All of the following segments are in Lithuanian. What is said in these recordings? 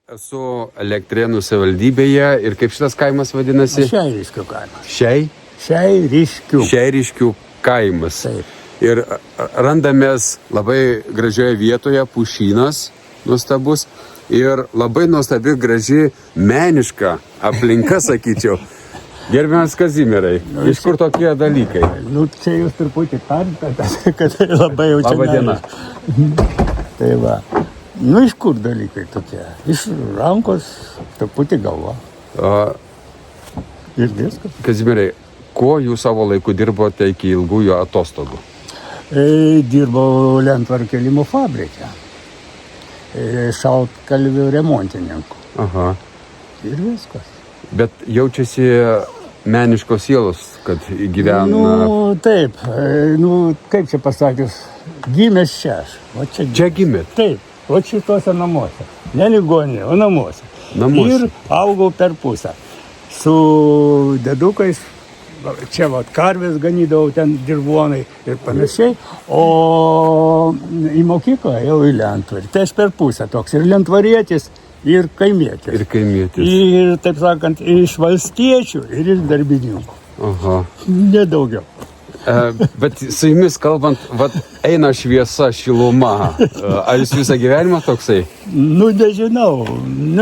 Esu Elektrėnų savivaldybėje ir kaip šitas kaimas vadinasi? Šiairiškių kaimas. Šiairiškių. Šiairiškių kaimas. Taip. Ir randamės labai gražioje vietoje, pušynas nuostabus ir labai nuostabi, graži, meniška aplinka, sakyčiau. Gerbiamas Kazimierai, iš kur tokie dalykai? Čia jūs truputį tarpėte, kad tai labai jau čia. Labą dieną. Tai va. Iš kur dalykai tokie? Iš rankos, truputį galva. Ir viskas. Kazimierai, kuo jūs savo laiku dirbote iki ilgųjų atostogų? Dirbau lentvarų kėlimo fabrike. Šaltkalvių remontininkų. Aha. Ir viskas. Bet jaučiasi meniškos sielos, kad gyvena... Taip. Kaip čia pasakius, gimęs čia aš. Čia gimėt? Taip. O šituose namuose. Ne ligoninė, o namuose. Ir augau per pusę. Su dedukais, čia karvės ganydavau, ten dirvonai ir panašiai. O į mokyklą jau į lentvarį. Tai aš per pusę toks. Ir lentvarietis, ir kaimietis. Ir, taip sakant, iš valstiečių ir iš darbininkų. Aha. Nedaugiau. Bet su jumis kalbant, eina šviesa, šiluma. Ar jūs visą gyvenimą toksai? Nežinau.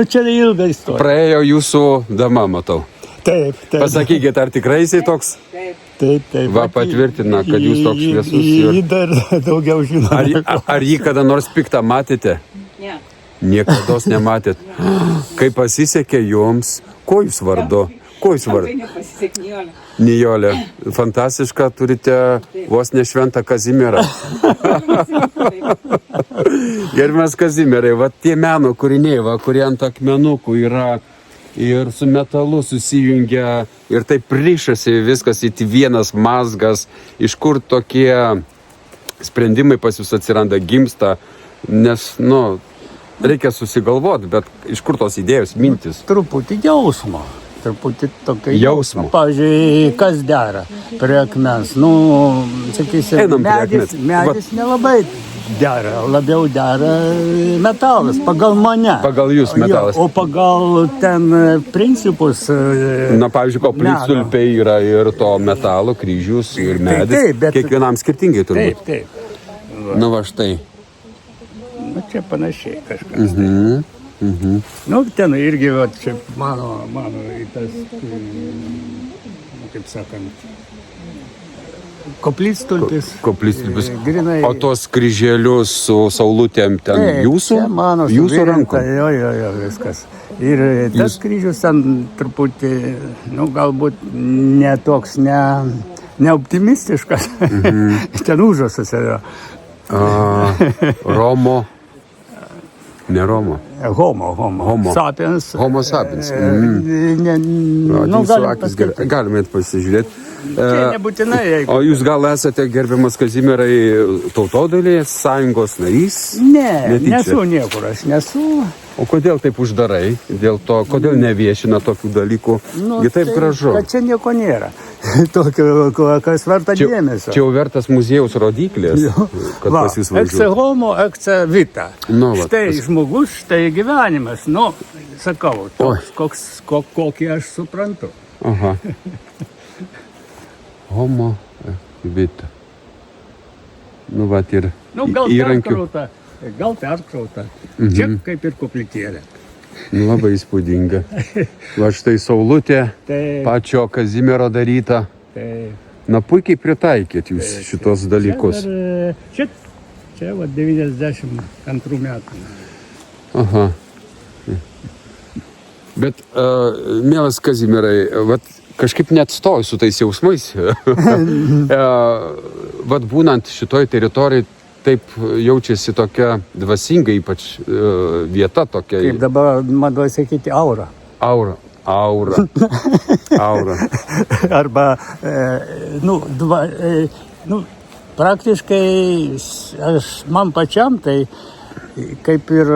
Čia ilga istorija. Praėjo jūsų dama, matau. Taip. Pasakykit, ar tikrai jisai toks? Taip. Va, patvirtina, kad jūs toks šviesus. Jį dar daugiau žino. Ar jį kada nors piktą matėte? Ne. Niekados nematėt. Kaip pasisekė jums? Ko jūs vardu? Nepasisekė Nijolė. Nijolė. Fantastiška, turite vos ne šventą Kazimierą. Gerbiamas Kazimierai, tie meno kūriniai, kurie ant akmenukų yra ir su metalu susijungia ir taip rišasi viskas į vienas mazgas. Iš kur tokie sprendimai pas jūs atsiranda, gimsta, nes, reikia susigalvoti, bet iš kur tos idėjos, mintis? Truputį jausmo. Truputį tokio jausmo. Pavyzdžiui, kas dera prie akmens? Sakysim, medis nelabai dera, labiau dera metalas, pagal mane. Pagal jūs metalas. O pagal ten principus. Pavyzdžiui, koplytstulpiai yra ir to metalo, kryžius ir medis. Taip, kiekvienam skirtingai turbūt. Taip. Va štai. Čia panašiai kažkas. Ten irgi, čia mano tas, kaip sakant, koplytstulpis. Grinai. O tos kryželius su saulutėm ten jūsų? Čia mano jūsų rankų? Jo, viskas. Ir tas kryžius ten truputį, galbūt ne toks, ne optimistiškas. Ten užrašas yra. Romo. Ne Romo. Homo sapiens. Homo sapiens. Galime pasižiūrėti. Čia nebūtinai. O jūs gal esate, gerbiamas Kazimierai, Tautodailės sąjungos narys? Ne, nesu niekur, aš nesu. O kodėl taip uždarai? Dėl to, kodėl neviešina tokių dalykų? Taip gražu. Kad čia nieko nėra. Tokio, kas verta dėmesio. Čia jau vertas muziejaus rodyklis, kad pas jūs važiuotų. Ecce homo, ecce vita. Štai žmogus, štai gyvenimas. Sakau, kokį aš suprantu. Aha. Homo vita. Ir įrankių. Gal perkrauta. Čia kaip ir koplytėlė. Labai įspūdinga. Va štai saulutė, pačio Kazimiero daryta. Puikiai pritaikėt jūs šitos dalykus. Čia 92 metų. Aha. Bet, mielas Kazimierai, kažkaip net stoju su tais jausmais. Būnant šitoj teritorijai, taip jaučiasi tokia dvasinga, ypač vieta tokia. Kaip dabar man duoja sakyti aura. Aura. Arba, praktiškai man pačiam tai kaip ir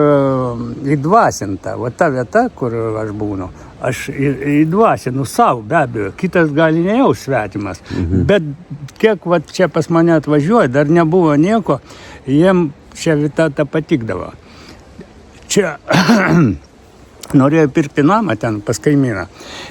įdvasinta. Ta vieta, kur aš būnu, aš įdvasinu savo, be abejo. Kitas gali nejaus svetimas. Bet kiek čia pas mane atvažiuoja, dar nebuvo nieko, jiem šią vietą patikdavo. Čia norėjo pirkti namą ten pas kaimyną.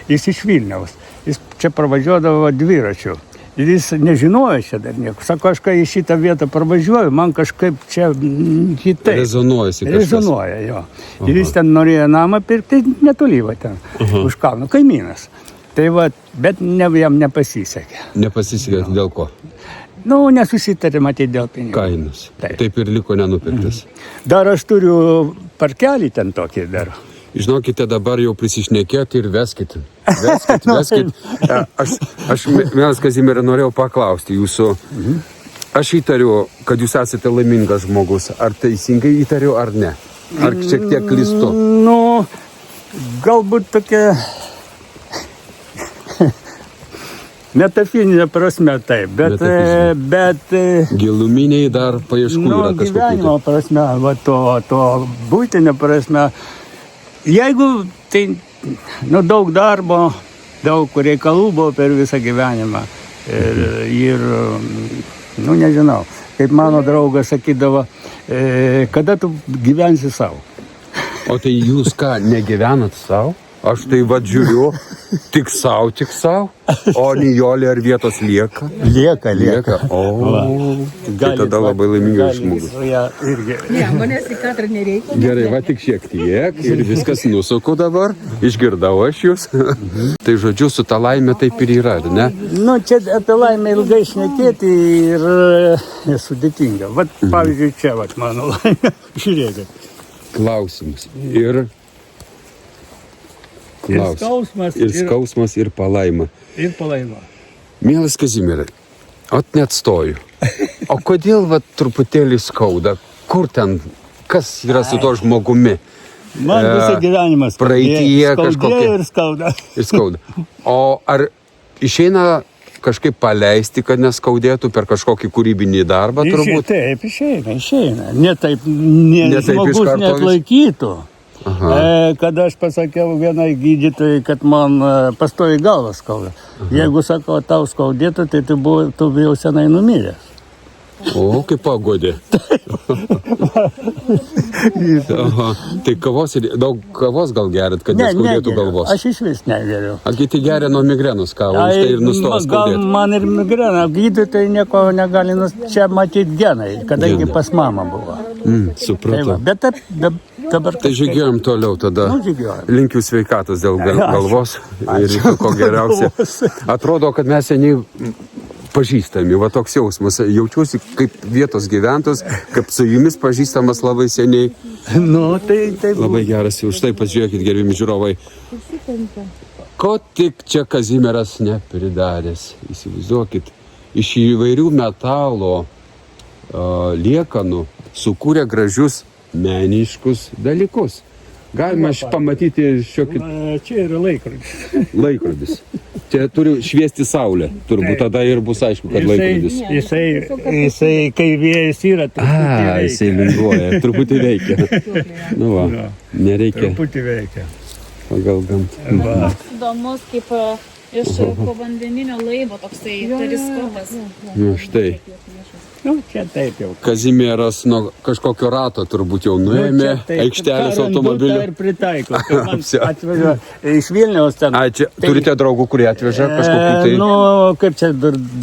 Jis iš Vilniaus. Jis čia pravažiuodavo dviračiu. Ir jis nežinojo čia dar nieko. Sako, aš kai į šitą vietą pravažiuoju, man kažkaip čia kitaip. Rezonuojasi kažkas. Rezonuoja, jo. Ir jis ten norėjo namą pirkti netoli va ten, už kalno, kaimynas. Tai va, bet jam nepasisekė. Nepasisekė dėl ko? Nu, nesusitarė matyti dėl pinigų. Kainos. Taip. Taip ir liko nenupirktas. Dar aš turiu parkelį ten tokį dar. Žinokite, dabar jau prisišnekėti ir veskite. Veskit. Aš mielas Kazimierai, norėjau paklausti jūsų. Aš įtariu, kad jūs esate laimingas žmogus. Ar teisingai įtariu, ar ne? Ar šiek tiek klystu? Nu, galbūt tokia metafizinė prasme taip, bet Giluminiai dar paieškų yra kažkokių. Gyvenimo prasme, va to būtinė prasme. Jeigu tai daug darbo, daug reikalų buvo per visą gyvenimą. Ir nežinau, kaip mano draugas sakydavo, kada tu gyvensi savo. O tai jūs ką, negyvenat savo? Aš tai vad žiūriu, tik savo, o Nijolė ar vietos lieka? Lieka. O, tai tada labai laimingas žmogus. Ne, manęs į kadrą nereikia. Gerai, va tik šiek tiek ir viskas nusuku dabar, išgirdau aš jūs. Tai žodžiu, su ta laimė taip ir yra, ne? Nu, čia apie laimę ilgai šnekėti ir sudėtinga. Vat, pavyzdžiui, čia vat mano laimė. Žiūrėkit. Klausimas. Ir skausmas, ir palaima. Ir palaima. Mielas Kazimierai, net stoju. O kodėl va truputėlį skauda? Kur ten, kas yra su tuo žmogumi? Man visą gyvenimą praeityje kažkokia. Ir skauda. O ar išeina kažkaip paleisti, kad neskaudėtų per kažkokį kūrybinį darbą, turbūt? Taip, išeina. Ne taip žmogus neatlaikytų. Kada aš pasakiau vienai gydytojai, kad man pastoviai galva skauda. Jeigu sakau, tau skaudėtų, tai tu jau senai numiręs. O, kaip pagodė. Tai daug kavos gal gerit, kad neskaudėtų galvos? Aš iš vis negeriu. A kiti geria nuo migrenos kavą, už tai ir nustoja skaudėti. Gal man ir migrena, gydytojai nieko negali, čia matyti genai, kadangi pas mamą buvo. Supratau. Bet dabar... Tai žygiuojam toliau tada. Linkiu sveikatos dėl galvos ir ko geriausia. Atrodo, kad mes seniai pažįstami, va toks jausmas. Jaučiuosi kaip vietos gyventos, kaip su jumis pažįstamas labai seniai. Tai labai geras, už tai pasižiūrėkit, gerbimi žiūrovai. Ko tik čia Kazimieras nepridaręs. Įsivaizduokit, iš įvairių metalo liekanų sukūrė gražius meniškus dalykus. Galima pamatyti šiokį... Čia yra laikrodis. Laikrodis. Čia turi šviesti saulė. Turbūt tada ir bus aišku, kad laikrodis. Jisai kai vėjas yra, truputį veikia. Jisai linguoja, truputį veikia. Nu va, nereikia. Truputį veikia. Pagal gamtą. Įdomus kaip iš povandeninio laivo toksai periskopas. Štai. Čia taip jau. Kazimieras nuo kažkokio rato turbūt jau nuėmė aikštelės automobilių. Ir pritaiko. Atveža iš Vilniaus ten. Čia turite draugų, kurie atveža kažkokiu tai... Kaip čia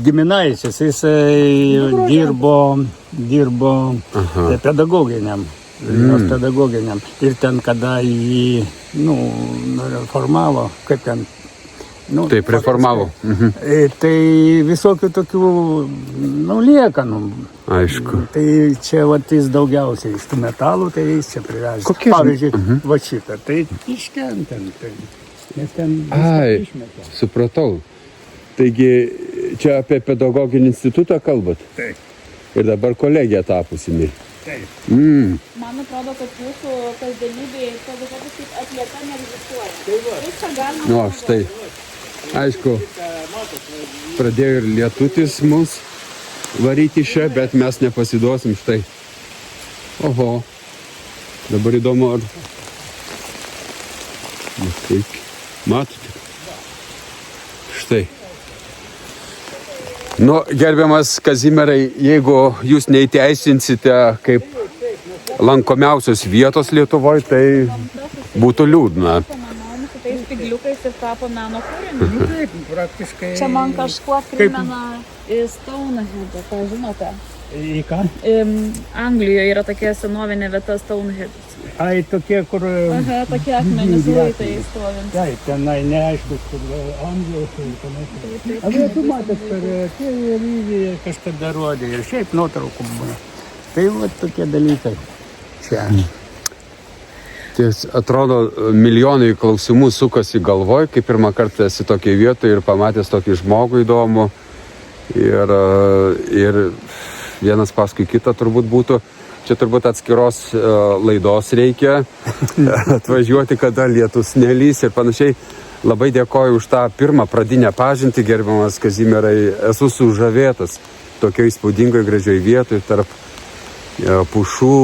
giminaitis. Jisai dirbo pedagoginiam. Pedagoginiam. Ir ten, kada jį reformavo, kaip ten... Taip, reformavo. Tai visokių tokių liekanų. Aišku. Tai čia jis daugiausiai iš tų metalų, tai jis čia privežė. Pavyzdžiui, va šitą, tai iš ten. Nes ten išmetė. Supratau. Taigi, čia apie pedagoginį institutą kalbat? Taip. Ir dabar kolegija tapusimi. Taip. Man atrodo, kad jūsų kasdienybėje atlieka neegzistuoja. Kaip čia galima... Štai. Aišku, pradėjo ir lietutis mus varyti čia, bet mes nepasiduosim štai. Oho, dabar įdomu, ar... Matote? Štai. Gerbiamas Kazimierai, jeigu jūs neįteisinsite kaip lankomiausios vietos Lietuvoje, tai būtų liūdna. Mano su tais spigliukais ir tapo meno kūriniu. Nu, taip, praktiškai. Čia man kažkuo primena Stonehead, ką žinote? Į ką? Anglijoje yra tokia senovinė vieta Stonehead. Ai, tokie, kur... Aha, tokie akmenys luitai stovint. Taip, tenai neaiškus, kur Anglijos ir panašiai. Bet tu matęs per televiziją kažkada rodė ir šiaip nuotraukų būna. Tai va tokie dalykai čia. Tai atrodo, milijonai klausimų sukasi galvoj, kai pirmą kartą esi tokiai vietoje ir pamatęs tokį žmogų įdomų. Ir vienas paskui kitą turbūt būtų. Čia turbūt atskiros laidos reikia atvažiuoti, kada lietus nelys ir panašiai. Labai dėkoju už tą pirmą pradinę pažintį, gerbiamas Kazimierai. Esu sužavėtas tokioje įspūdingoje gražioje vietoje tarp pušų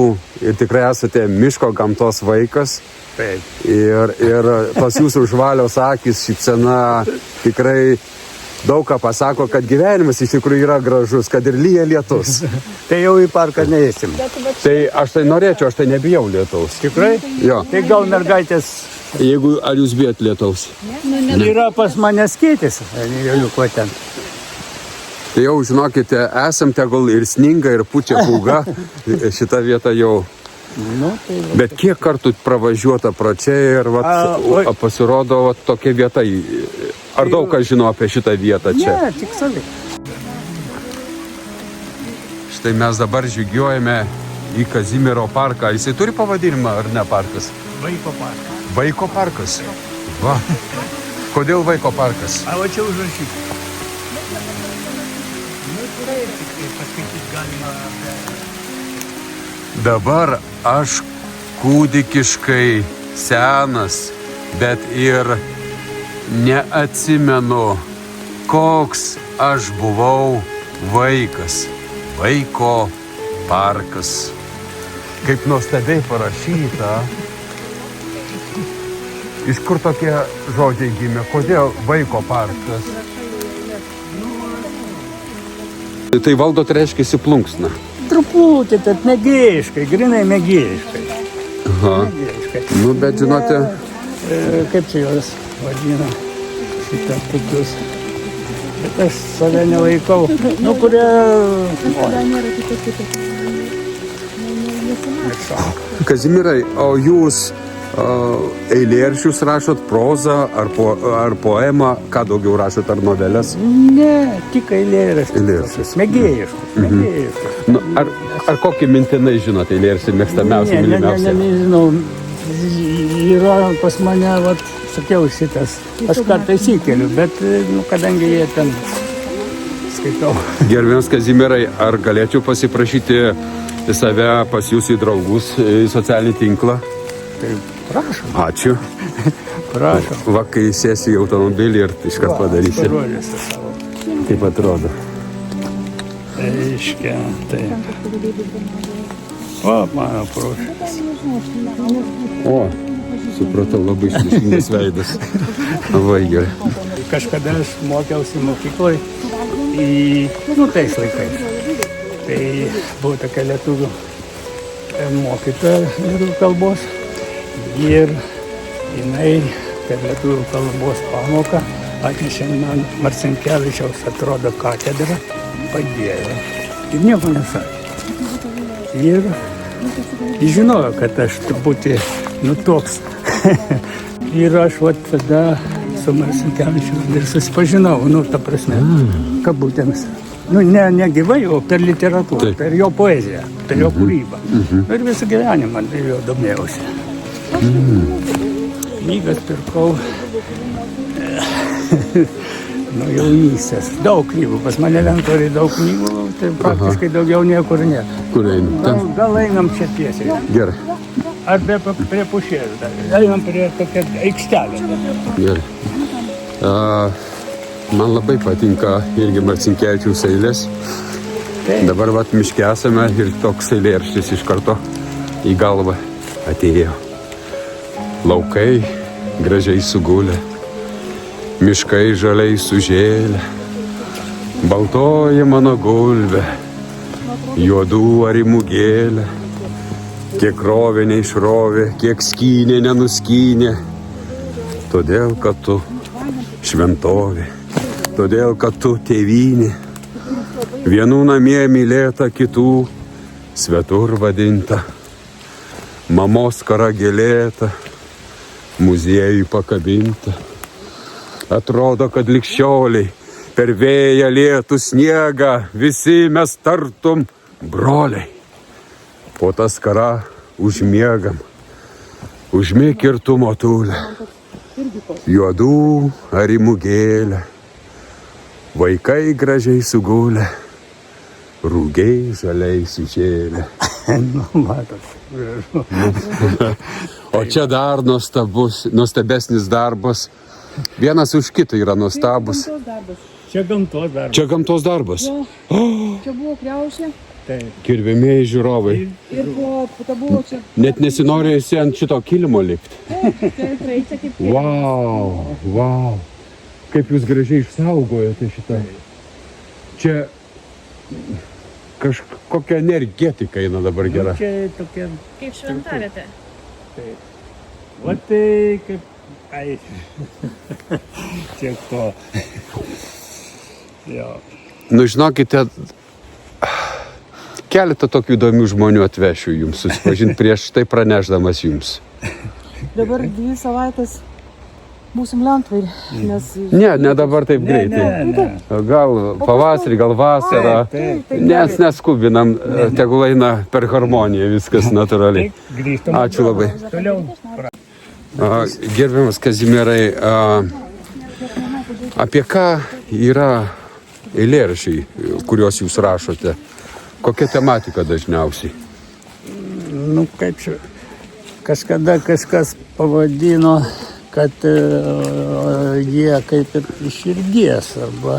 ir tikrai esate miško gamtos vaikas. Taip. Ir pas jūsų žvalios akys, šypsena tikrai daug ką pasako, kad gyvenimas iš tikrųjų yra gražus, kad ir lyja lietus. Tai jau į parką neįsim. Tai aš tai norėčiau, aš tai nebijau lietaus. Tikrai? Jo. Tai gal mergaitės Ar jūs bijot lietaus? yra pas mane skėtis. Jau ko ten. Tai jau žinokite, esam tegul ir sninga, ir pučia pūga. Šita vieta jau. Nu, tai Bet kiek kartų pravažiuota pro čia ir pasirodo tokia vieta. Ar daug kas žino apie šitą vietą čia? ne, tik savi. Štai mes dabar žygiuojame į Kazimiero parką. Jisai turi pavadinimą ar ne parkas? Vaiko parką. Vaiko parkas. Va. Kodėl vaiko parkas? A, va čia užrašyti. Nu, tikrai, paskaityti galima. Dabar aš kūdikiškai senas, bet ir neatsimenu, koks aš buvau vaikas. Vaiko parkas. Kaip nuostabiai parašyta. Iš kur tokie žodžiai gimė? Kodėl vaiko parkas? Tai valdot reiškia plunksną. Truputį, tad mėgėjiškai, grinai mėgėjiškai. Aha. Mėgėjiškai. Nu, bet žinote, Kaip čia jos vadina šitą tokius. Bet aš save nelaikau. Nu, kurie... Kazimierai, o jūs eilėraščius rašot, prozą ar poemą, ką daugiau rašot, ar novelės? Ne, tik eilėraštis. Eilėraštis. Mėgėjiškus, mėgėjiškus. Nu, ar kokį mintinai žinot eilėraštį mėgstamiausią, mylimiausią? Nežinau. Yra pas mane, vat, sakiau, šitas. Aš kartais įkeliu, bet, nu, kadangi jie ten skaitau. Gerbiamas Kazimierai, ar galėčiau pasiprašyti save pas jūs į draugus, į socialinį tinklą? Tai prašom. Ačiū. Prašom. Va, kai sėsi į automobilį ir iškart padarysi. Parodysiu savo. Taip atrodo. Reiškia, taip. O, mano prošas. O, supratau, labai išmiškingas veidas. Labai gerai. Kažkada aš mokiausi mokykloje nu, tais laikais. Tai buvo tokia lietuvių mokytoja lietuvių kalbos. Ir jinai per lietuvių kalbos pamoką atnešė man Marcinkevičiaus, atrodo, katedrą, padėjo. Ir nieko nesakė. Ir žinojo, kad aš truputį nutoks. Ir aš vat tada su Marcinkevičiu ir susipažinau, nu, ta prasme, kabutėmis. Nu, ne gyvai, o per literatūrą, Taip. per jo poeziją, per jo kūrybą. Ir visą gyvenimą jo domėjausi. Knygas pirkau nuo jaunystės. Daug knygų. Pas mane lentoriai daug knygų, tai praktiškai daugiau niekur ne. Kur einam? Ten? Gal einam čia tiesiai. Gerai. Ar prie pušės dar. Einam prie tokią aikštelę. Gerai. Man labai patinka irgi Marcinkevičiaus eilės. Taip. Dabar vat miške esame ir toks eilėraštis iš karto į galvą atėjo. Laukai gražiai sugulę, miškai žaliai sužėlę, baltoji mano gulbė, juodų arimų gėlė, kiek rovė neišrovė, kiek skynė nenuskynė. Todėl, kad tu šventovė, todėl, kad tu tėvynė. Vienų namie mylėta, kitų svetur vadinta. Mamos karagėlėta, muziejui pakabinta. Atrodo, kad likščioliai per vėją lietų sniegą visi mes tartum broliai. Po tas karą užmiegam, užmėg ir tu motulę, juodų arimų gėlę, vaikai gražiai sugulę, rūgiai žaliai sužėlę. Nu, matot, gražu. O čia dar nuostabesnis darbas. Vienas už kitą yra nuostabus. Čia gamtos darbas. Čia gamtos darbas. Čia buvo kriaušė Taip. Gerbėmieji žiūrovai. ir po buvo čia. Net nesinorėjusi ant šito kilimo lipti. Čia praeitė kaip Wow, wow. Kaip jūs gražiai išsaugojote šitą. Čia kažkokia energetika eina dabar gera. Čia tokie, kaip šventavietė. va tai kaip, ai, tiek to. Jo. Nu, žinokite, keletą tokių įdomių žmonių atvešiu jums, susipažinti prieš tai pranešdamas jums. Dabar 2 savaitės būsim Lentvary, nes... Ne dabar taip greitai. Ne. Gal pavasarį, gal vasarą. Taip, Nes neskubinam, tegul eina per harmoniją, viskas natūraliai. taip, grįžtam. Ačiū labai. Toliau. Gerbiamas Kazimierai, apie ką yra eilėraščiai, kuriuos jūs rašote? Kokia tematika dažniausiai? Nu, kaip čia, kažkada kažkas pavadino, kad jie kaip ir iš širdies, arba,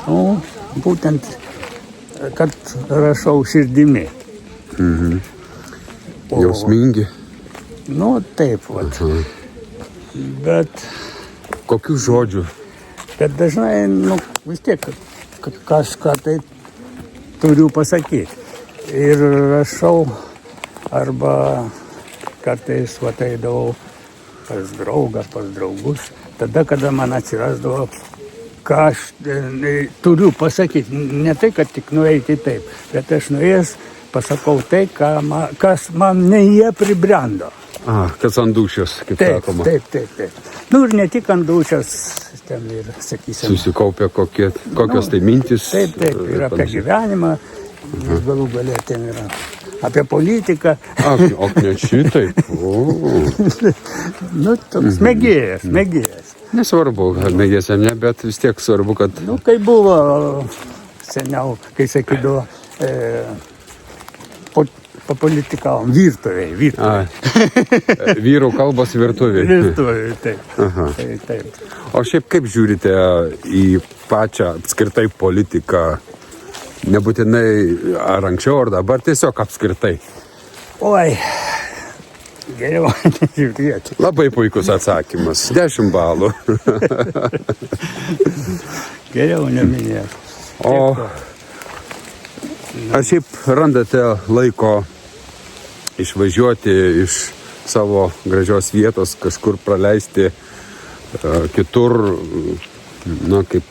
nu, būtent, kad rašau širdimi. Jausmingi? Nu, taip, vat. Bet Kokių žodžių? dažnai, nu, vis tiek kažką tai turiu pasakyti. Ir rašau, arba kartais eidavau pas draugą, pas draugus. Tada, kada man atsirasdavo, ką aš turiu pasakyti. Ne tai, kad tik nueiti taip, bet aš nuėjęs pasakau tai, kas man ne jie pribrendo. Kas ant dūšios, kaip Taip, sakoma. taip. Nu ir ne tik ant dūšios, ten ir, sakysim, Susikaupia kokios tai mintis. taip, ir apie gyvenimą, galų galę ten yra apie politiką. O ne šitaip. Nu, toks mėgėjas. Nesvarbu, gal mėgės ar ne, bet vis tiek svarbu, kad Nu, kai buvo seniau, kai sakydavo, papolitikavom virtuvėje. vyrų kalbos virtuvėje. Virtuvėje, taip. Aha. Taip. O šiaip kaip žiūrite į pačią apskritai politiką? Nebūtinai ar anksčiau, ar dabar, tiesiog apskritai. Oi, geriau nežiūrėti. Labai puikus atsakymas. 10 balų. Geriau neminėti. O ar šiaip randate laiko išvažiuoti iš savo gražios vietos, kažkur praleisti kitur, na, kaip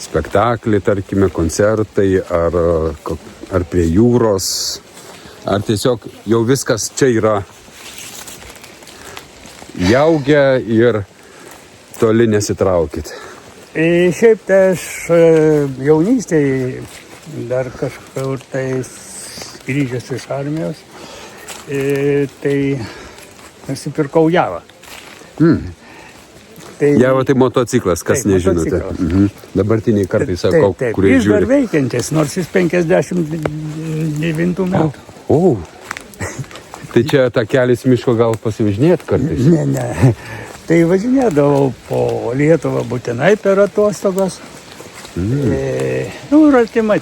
spektaklį, tarkime, koncertai, ar prie jūros, ar tiesiog jau viskas čia yra jaugia ir toli nesitraukit? Šiaip tai aš jaunystėje dar kažkur tai grįžęs iš armijos, tai nusipirkau javą. Java tai motociklas, kas Taip, nežinote. motociklas. Dabartiniai kartais sako, kurie Jis dar žiūri. veikiantis, nors jis 59 metų. O, tai čia tą kelias miško gal pasivažinėt kartais? Ne. Tai važinėdavau po Lietuvą būtinai per atostogas. Nu, ir artimai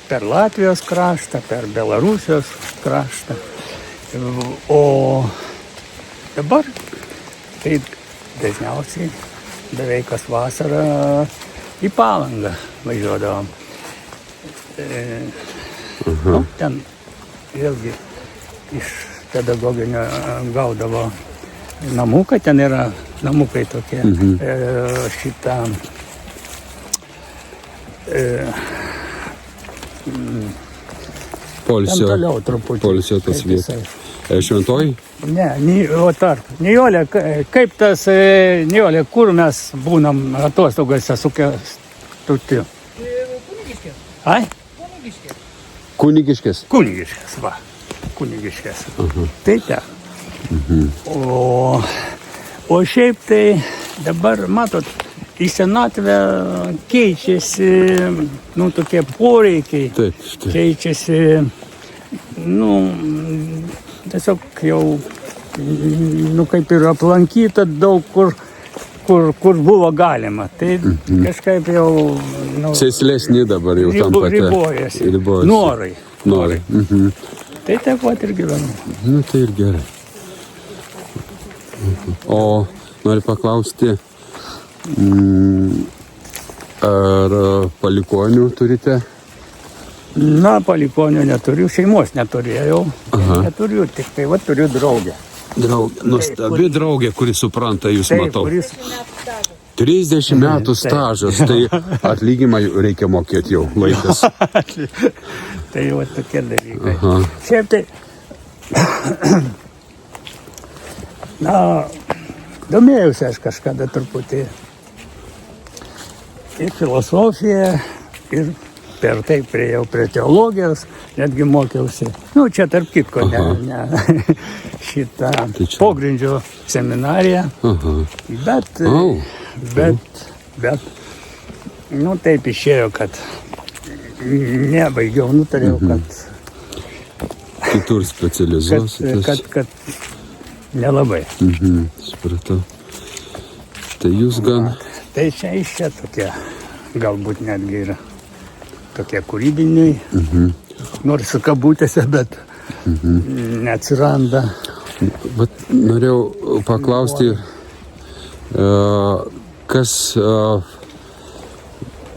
per Latvijos kraštą, per Belarusijos kraštą. O dabar tai dažniausiai beveik kas vasarą į Palangą važiuodavom. Nu, ten vėlgi iš pedagoginio gaudavo namuką, ten yra namukai tokie. Šitą Poilsio, toliau truputį. poilsio tas Kaip vietas. jisai. Šventoji? Ne, o tarp. Nijolė, kaip tas, Nijolė, kur mes būnam atostogose su kęstutiu? Ai? Kunigiškės. Kunigiškės, va. Kunigiškės. Tai ten. O šiaip tai dabar, matot, į senatvę keičiasi, nu, tokie poreikiai. Taip, taip. Keičiasi, nu, tiesiog jau, nu, kaip ir aplankyta daug kur buvo galima. Tai kažkaip jau, nu, Sėslesni dabar jau tampate. ribojasi. Ribojasi. Norai. Tai taip pat ir gyvenu. Nu, tai ir gerai. O noriu paklausti, ar palikonių turite? Na, palikonių neturiu, šeimos neturėjau. Aha. Neturiu, tik tai va turiu draugę. Draugė, nuostabi draugė, kuri supranta, jūs Taip, matau. kuris 30 metų stažas, tai atlyginimą reikia mokėti jau laikas. tai va tokie dalykai. Aha. Šiaip tai, na, domėjausi aš kažkada truputį ir filosofiją, ir per tai priejau prie teologijos, netgi mokiausi. Nu, čia tarp kitko, ne šitą Tai čia- pogrindžio seminariją, Aha. bet, nu, taip išėjo, kad nebaigiau, nutariau, Kitur specializuositės. kad nelabai. Supratau. Tai jūs gan... Tai čia iš čia tokie, galbūt netgi yra tokie kūrybiniai, nors su kabutėse, bet neatsiranda. Bet norėjau paklausti, kas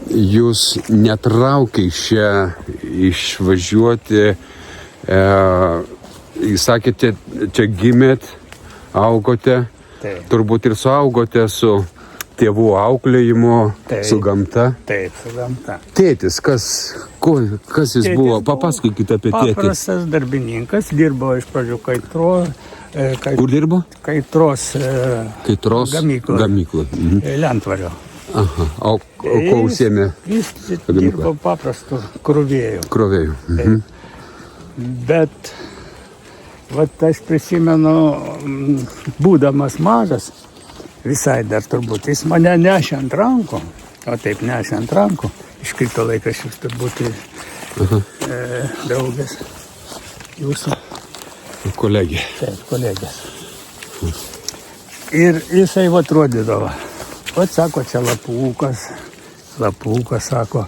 jūs netraukia iš čia išvažiuoti, jūs sakėte, čia gimėt, augote, Taip. turbūt ir suaugote su tėvų auklėjimu, Taip. su gamta. Taip, su gamta. Tėtis, kas jis Tėtis buvo? buvo Papasakokite apie tėtį. Paprastas darbininkas, dirbo iš pradžių Kur dirbo? kaitros Kaitros gamyklą. gamyklą. Lentvario. Aha. O kuo užsiėmė Jis gamykla? dirbo paprastu krovėju. krovėjų? Bet vat aš prisimenu, būdamas mažas, visai dar turbūt, jis mane nešė ant rankų, o taip nešė ant rankų, iškrito laikraštis turbūt draugės jūsų, Kolegė. taip, kolegės. Ir jisai vat rodydavo, vat sako, čia lapūkas, sako,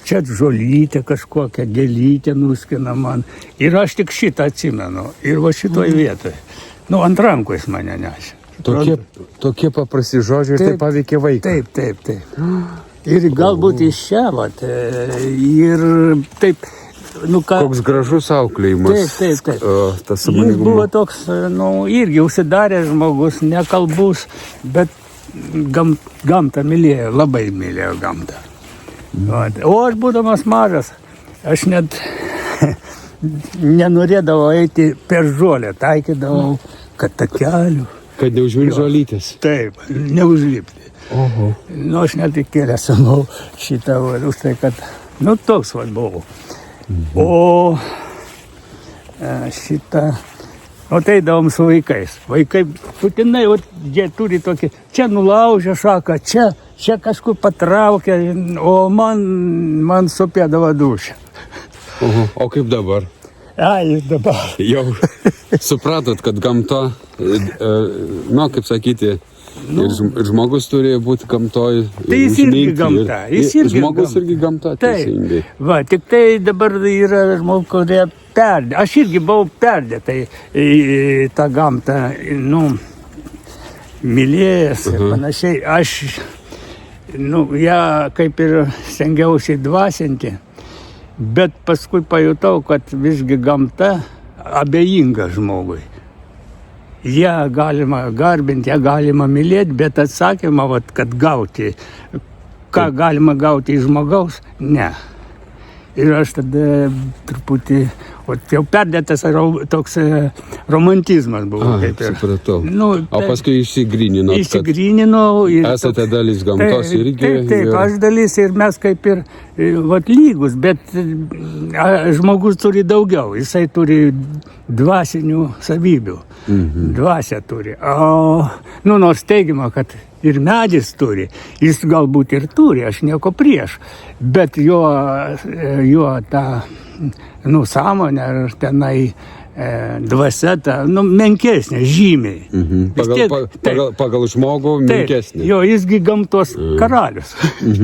čia žolytė kažkokia, gėlytė nuskina man. Ir aš tik šitą atsimenu. Ir va šitoj vietoj. Nu, ant rankų jis mane nešė. Tokie paprasti žodžiai ir tai paveikė vaiką. Taip. Ir galbūt iš čia, vat, ir taip, nu ką. Koks gražus auklėjimas. Taip. Tas Jis buvo sąmoningumo. toks, nu, irgi užsidaręs žmogus, nekalbus, bet gamtą mylėjo, labai mylėjo gamtą. Vat. O aš būdamas mažas, aš net nenorėdavau eiti per žolę, taikydavau, kad takelių. Kad neužmirš žolytės. Taip, neužlipti. Oho. Nu, aš net įkėlęs savo šitą, už tai, kad, nu, toks vat buvau. O šitą, o tai davom su vaikais. Vaikai, putinai, jie turi tokį, čia nulaužė šaką, čia kažkur patraukia, o man supėdavo dušę. Oho. O kaip dabar? Ai, dabar. Jau supratot, kad gamta, nu, kaip sakyti, ir žmogus turi būti gamtoj. Tai jis irgi gamta. Žmogus irgi gamta, teisingai. Va, tik tai dabar yra žmogus, kurie perdė. Aš irgi buvau perdėtai į tą gamtą, nu, mylėjęs ir panašiai. Aš, nu, ją kaip ir stengiausi dvasinti, Bet paskui pajutau, kad visgi gamta abejinga žmogui. Ją galima garbinti, ją galima mylėti, bet atsakymą, vat, kad gauti, ką galima gauti iš žmogaus, ne. Ir aš tada truputį, jau perdėtas toks romantizmas buvo. Supratau. Nu, O paskui išsigryninot, kad išsigryninau. esate dalis gamtos irgi. Taip, aš dalis ir mes kaip ir vat, lygus, bet žmogus turi daugiau. Jisai turi dvasinių savybių. Dvasia turi. O, nors teigiama, kad ir medis turi. Jis galbūt ir turi, aš nieko prieš. Bet jo ta, sąmonė ar tenai dvasia ta, menkesnė, žymiai. Pagal žmogų menkesnė. Jo, jisgi gamtos karalius.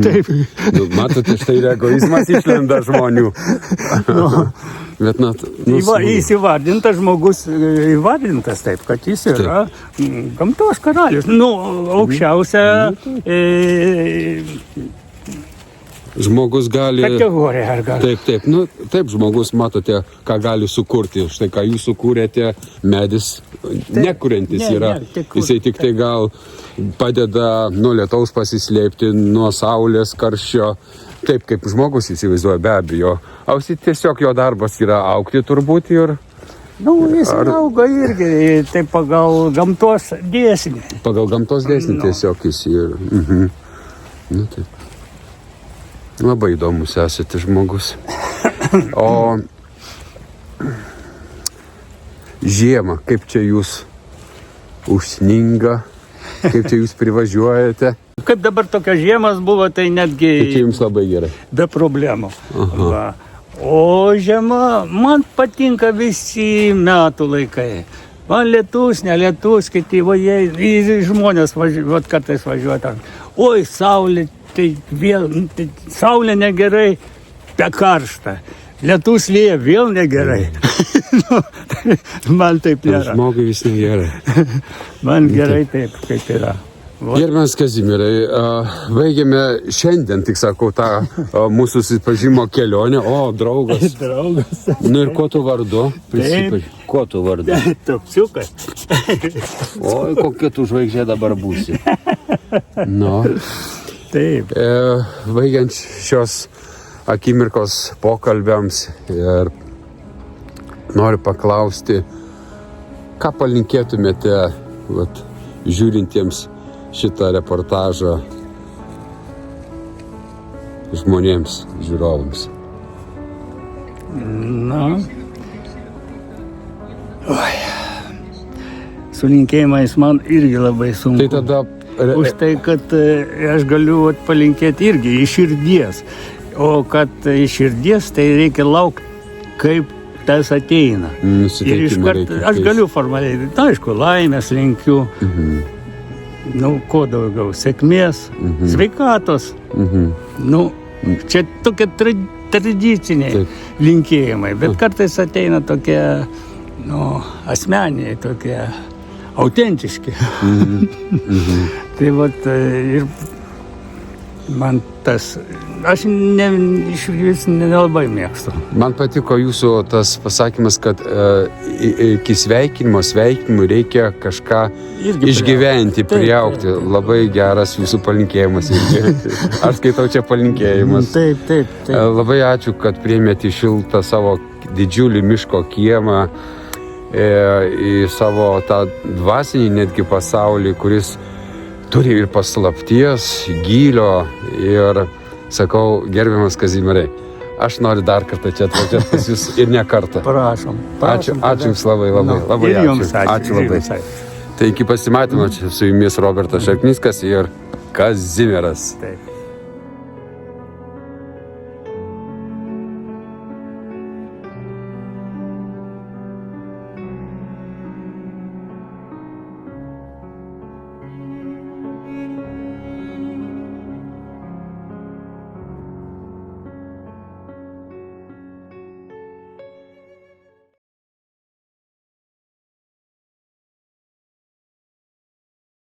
Taip. Matote, štai ir egoizmas išlenda žmonių. Bet, jis įvardintas žmogus, įvardintas taip, kad jis yra gamtos karalius. Aukščiausia žmogus gali... kategorija. Ar gali? Taip. Taip, žmogus, matote, ką gali sukurti. Štai, ką jūs sukūrėte, medis nekuriantis yra. Jisai tik tai gal padeda nuo lietaus pasislėpti, nuo saulės karščio. Taip, kaip žmogus įsivaizduoja, be abejo. O tiesiog jo darbas yra augti turbūt ir... Jis auga irgi, tai pagal gamtos dėsnį. Pagal gamtos dėsnį tiesiog jis ir... Taip. Labai įdomus esate žmogus. O žiemą, kaip čia jūs užsninga, kaip čia jūs privažiuojate? Kaip dabar tokios žiemas buvo, tai netgi... Tai čia jums labai gerai. Be problemų. O žiema, man patinka visi metų laikai. Man lietus, nelietus, kiti, žmonės kartais važiuoja. Oi, saulė, tai vėl, saulė negerai, be karšta. Lietus lieja, vėl negerai. Man taip nėra. Žmogui vis negerai. Man gerai taip, kaip yra. Gerbiamas Kazimierai, baigėme šiandien, tik sakau, tą mūsų susipažimo kelionę. O, draugas. Draugas. Ir kuo tu vardu? Kuo tu vardu? Topsiukas. Oi, kokia tu žvaigždė dabar būsi. Taip. Baigiant šios akimirkos pokalbiams ir noriu paklausti, ką palinkėtumėte žiūrintiems šitą reportažą žmonėms, žiūrovams? Su linkėjimais man irgi labai sunku. Tai tada... Už tai, kad aš galiu palinkėti irgi iš širdies. O kad iš širdies, tai reikia laukti, kaip tas ateina. Ir iškart aš galiu formaliai, aišku, laimės linkiu. Kuo daugiau, sėkmės, sveikatos. Čia tokie tradiciniai linkėjimai, bet kartais ateina tokie, asmeniniai, tokie autentiški. Tai ir man tas, aš iš vis nelabai mėgstu. Man patiko jūsų tas pasakymas, kad iki sveikinimų reikia kažką išgyventi, priaugti. Labai geras jūsų palinkėjimas. Aš skaitau čia palinkėjimas. Taip. Labai ačiū, kad priėmėte šiltą savo didžiulį miško kiemą į savo tą dvasinį netgi pasaulį, kuris turi ir paslapties, gylio. Ir sakau, gerbiamas Kazimierai, aš noriu dar kartą čia atvažiuoti pas jūs ir ne kartą. Prašom. Ačiū jums labai ačiū. Ačiū labai. Tai iki pasimatymo, čia su jumis Robertas Šarknickas ir Kazimieras. Taip.